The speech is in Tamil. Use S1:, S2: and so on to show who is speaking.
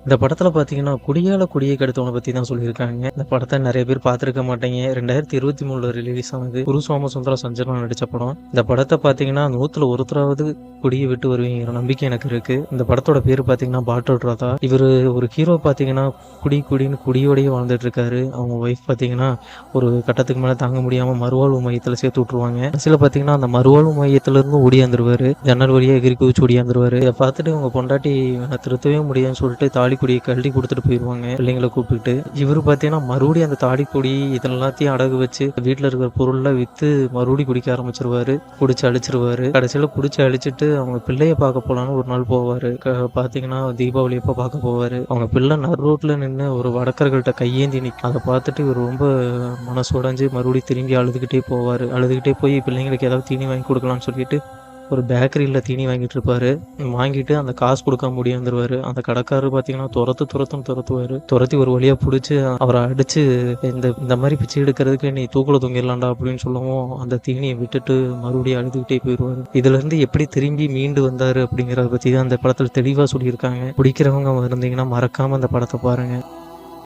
S1: இந்த படத்துல பார்த்தீங்கன்னா, குடியால குடியை கெடுத்தவன பத்தி தான் சொல்லியிருக்காங்க. இந்த படத்த நெறைய பேர் பார்த்துருக்க மாட்டீங்க. 2023ல ரிலீஸ் ஆனது. குரு சோமசுந்தரம், சஞ்சனா நடிச்ச படம். இந்த படத்த பார்த்தீங்கன்னா, 100ல ஒருத்தராவது குடிய விட்டு வருவீங்கற நம்பிக்கை எனக்கு இருக்கு. இந்த படத்தோட பேரு பார்த்தீங்கன்னா, பாட்டில் ராதா. இவரு ஒரு ஹீரோ பார்த்தீங்கன்னா, குடின்னு குடியோடயே வாழ்ந்துட்டு இருக்காரு. அவங்க ஒய்ஃப் பார்த்தீங்கன்னா, ஒரு கட்டத்துக்கு மேல தாங்க முடியாம மறுவாழ்வு மையத்துல சேர்த்து விட்டுருவாங்க. கடைசில பார்த்தீங்கன்னா, அந்த மறுவாழ்வு மையத்திலிருந்து ஓடியாந்துருவாரு. ஜன்னல் வழியா எகிறி குதிச்சு ஓடியாந்துருவாரு. இத பார்த்துட்டு உங்க பொண்டாட்டி திருத்தவே முடியாதுன்னு சொல்லிட்டு தாலிக்கொடியை கழட்டி குடுத்துட்டு போயிருவாங்க, பிள்ளைங்கள கூப்பிட்டுட்டு. இவரு பார்த்தீங்கன்னா, மறுபடியும் அந்த தாலிக்கொடி இதெல்லாத்தையும் அடகு வச்சு, வீட்ல இருக்கிற பொருள்லாம் வித்து மறுபடியும் குடிக்க ஆரம்பிச்சுருவாரு. குடிச்சு அழிச்சிருவாரு. கடைசியில குடிச்சு அழிச்சிட்டு அவங்க பிள்ளைய பார்க்க போலான்னு ஒரு நாள் போவாரு. பார்த்தீங்கன்னா, தீபாவளி அப்ப பார்க்க போவாரு. அவங்க பிள்ளை நடு ரோட்ல நின்னு ஒரு வடக்கர்கள்ட்ட கையேந்தி நிக்கும். அத பார்த்துட்டு இவரு ரொம்ப மனசு உடைஞ்சு மறுபடியும் திரும்பி அழுதுகிட்டே போவாரு. அழுதுகிட்டே போய் பிள்ளைங்களுக்கு ஏதாவது தீனி வாங்கி குடுக்கலாம்னு சொல்லிட்டு ஒரு பேக்கரியில தீனி வாங்கிட்டு இருப்பாரு. வாங்கிட்டு அந்த காசு குடுக்காம ஓடியாந்துருவாரு. அந்த கடைக்காரரு பார்த்தீங்கன்னா, துரத்துன்னு துரத்துவாரு. துரத்தி ஒரு வழியா புடிச்சு அவர அடிச்சு, இந்த மாரி பிச்சை எடுக்கிறதுக்கு நீ தூக்குல தொங்கிடலாம்டா அப்படின்னு சொல்லவும், அந்த தீனிய விட்டுட்டு மறுபடியும் அழுதுகிட்டே போயிருவாரு. இதுலருந்து எப்படி திரும்பி மீண்டு வந்தாரு அப்படிங்கிறத பத்தி தான் அந்த படத்துல தெளிவா சொல்லியிருக்காங்க. பிடிக்கிறவங்க இருந்தீங்கன்னா மறக்காம அந்த படத்த பாருங்க.